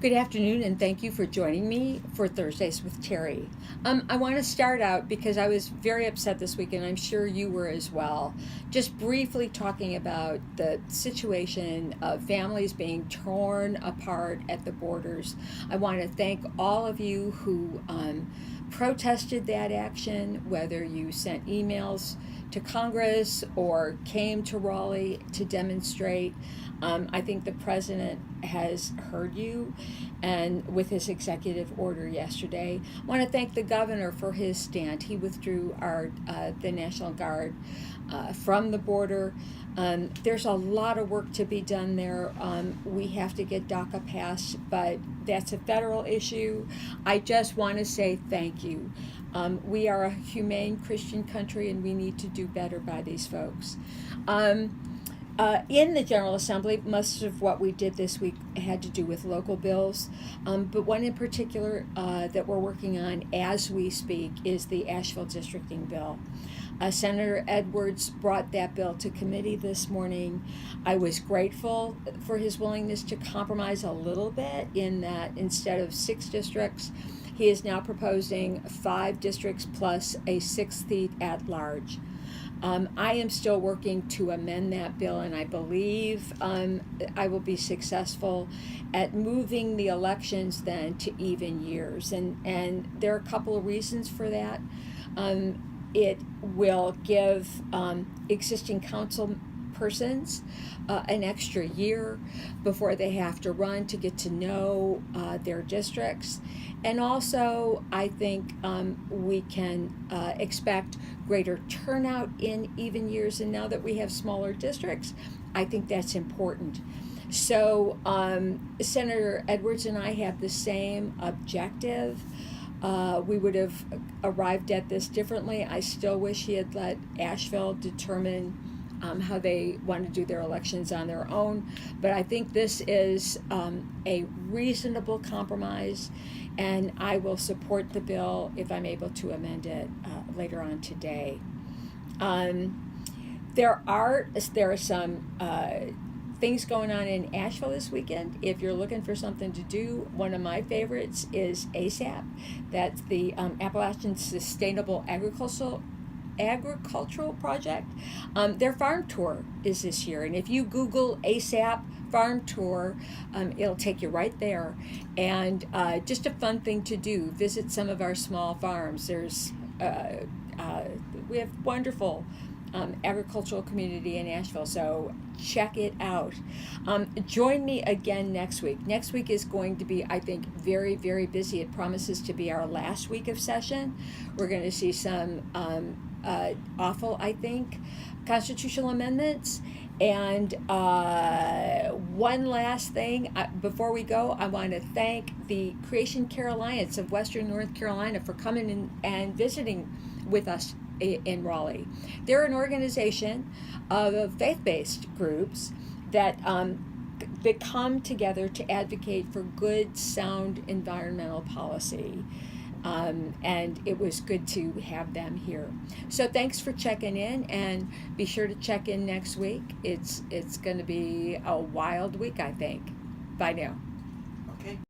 Good afternoon, and thank you for joining me for Thursdays with Terry. I want to start out because I was very upset this week, and I'm sure you were as well. Just briefly talking about the situation of families being torn apart at the borders. I want to thank all of you who protested that action, whether you sent emails to Congress or came to Raleigh to demonstrate. I think the president has heard you, and with his executive order yesterday, I want to thank the governor for his stand. He withdrew the National Guard from the border. There's a lot of work to be done there. We have to get DACA passed, but that's a federal issue. I just want to say thank you. We are a humane Christian country, and we need to do better by these folks. In the General Assembly, most of what we did this week had to do with local bills, but one in particular that we're working on as we speak is the Asheville districting bill. Senator Edwards brought that bill to committee this morning. I was grateful for his willingness to compromise a little bit in that instead of 6 districts, he is now proposing 5 districts plus a 6th seat at large. I am still working to amend that bill, and I believe I will be successful at moving the elections then to even years. And there are a couple of reasons for that. It will give existing council persons an extra year before they have to run to get to know their districts. And also, I think we can expect greater turnout in even years. And now that we have smaller districts, I think that's important. So Senator Edwards and I have the same objective. We would have arrived at this differently. I still wish he had let Asheville determine how they want to do their elections on their own. But I think this is a reasonable compromise, and I will support the bill if I'm able to amend it later on today. There are some things going on in Asheville this weekend. If you're looking for something to do, one of my favorites is ASAP. That's the Appalachian Sustainable Agricultural Project. Their farm tour is this year, and if you Google ASAP farm tour, it'll take you right there. And just a fun thing to do. Visit some of our small farms. We have wonderful agricultural community in Asheville, so check it out. Join me again next week. Next week is going to be, I think, very, very busy. It promises to be our last week of session. We're going to see some awful, I think, constitutional amendments. And one last thing, before we go, I want to thank the Creation Care Alliance of Western North Carolina for coming in and visiting with us in Raleigh. They're an organization of faith-based groups that come together to advocate for good, sound environmental policy. And it was good to have them here. So thanks for checking in, and be sure to check in next week. It's going to be a wild week, I think. Bye now. Okay.